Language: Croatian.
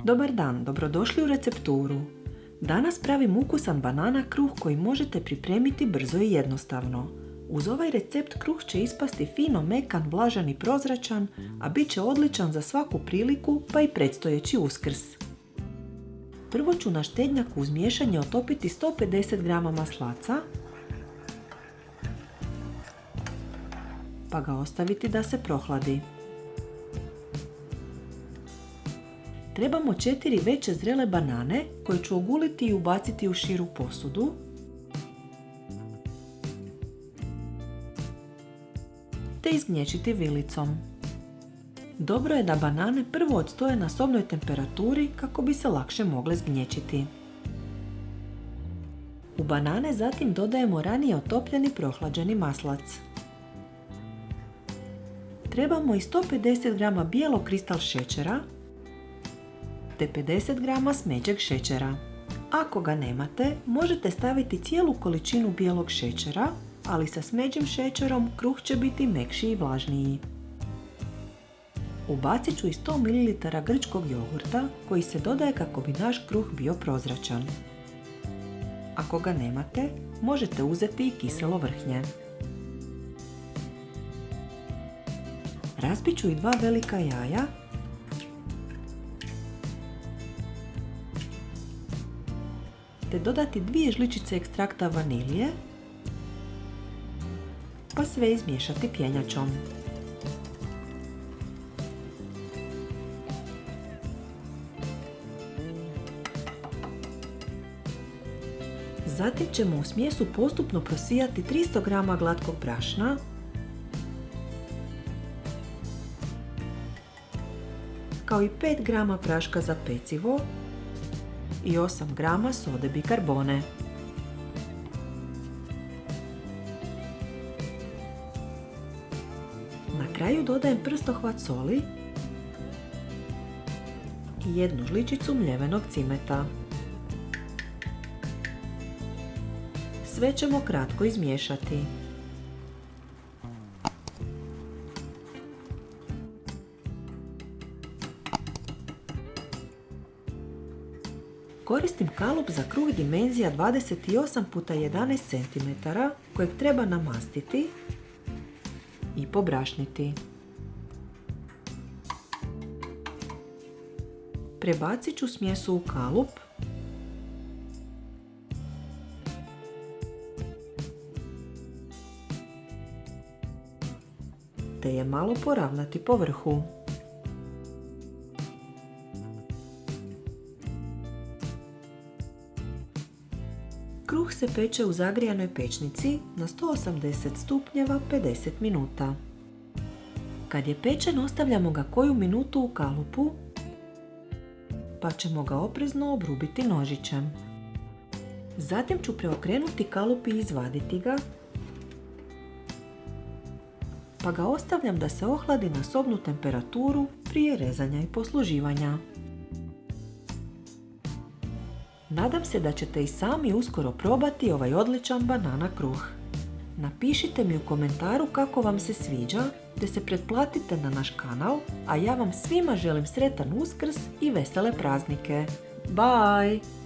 Dobar dan, dobrodošli u recepturu. Danas pravim ukusan banana kruh koji možete pripremiti brzo i jednostavno. Uz ovaj recept kruh će ispasti fino mekan, vlažan i prozračan, a bit će odličan za svaku priliku pa i predstojeći Uskrs. Prvo ću na štednjaku uz miješanje otopiti 150 g maslaca, pa ga ostaviti da se prohladi. Trebamo 4 veće zrele banane koje ću oguliti i ubaciti u širu posudu. Te izgnječiti vilicom. Dobro je da banane prvo odstoje na sobnoj temperaturi kako bi se lakše mogle zgnječiti. U banane zatim dodajemo ranije otopljeni prohlađeni maslac. Trebamo i 150 g bijelog kristal šećera te 50 g smeđeg šećera. Ako ga nemate, možete staviti cijelu količinu bijelog šećera, ali sa smeđim šećerom kruh će biti mekši i vlažniji. Ubacit ću i 100 ml grčkog jogurta koji se dodaje kako bi naš kruh bio prozračan. Ako ga nemate, možete uzeti i kiselo vrhnje. Razbit ću i 2 velika jaja te dodati 2 žličice ekstrakta vanilije, pa sve izmiješati pjenjačom. Zatim ćemo u smjesu postupno prosijati 300 g glatkog brašna, kao i 5 g praška za pecivo i 8 g sode bikarbone. Na kraju dodajem prstohvat soli i 1 žličicu mljevenog cimeta. Sve ćemo kratko izmiješati. Koristim kalup za kruh dimenzija 28 x 11 cm kojeg treba namastiti i pobrašniti. Prebacit ću smjesu u kalup te je malo poravnati po vrhu. Kruh se peče u zagrijanoj pećnici na 180 stupnjeva 50 minuta. Kad je pečen, ostavljamo ga koju minutu u kalupu, pa ćemo ga oprezno obrubiti nožićem. Zatim ću preokrenuti kalup i izvaditi ga, pa ga ostavljam da se ohladi na sobnu temperaturu prije rezanja i posluživanja. Nadam se da ćete i sami uskoro probati ovaj odličan banana kruh. Napišite mi u komentaru kako vam se sviđa, te se pretplatite na naš kanal, a ja vam svima želim sretan Uskrs i vesele praznike. Bye!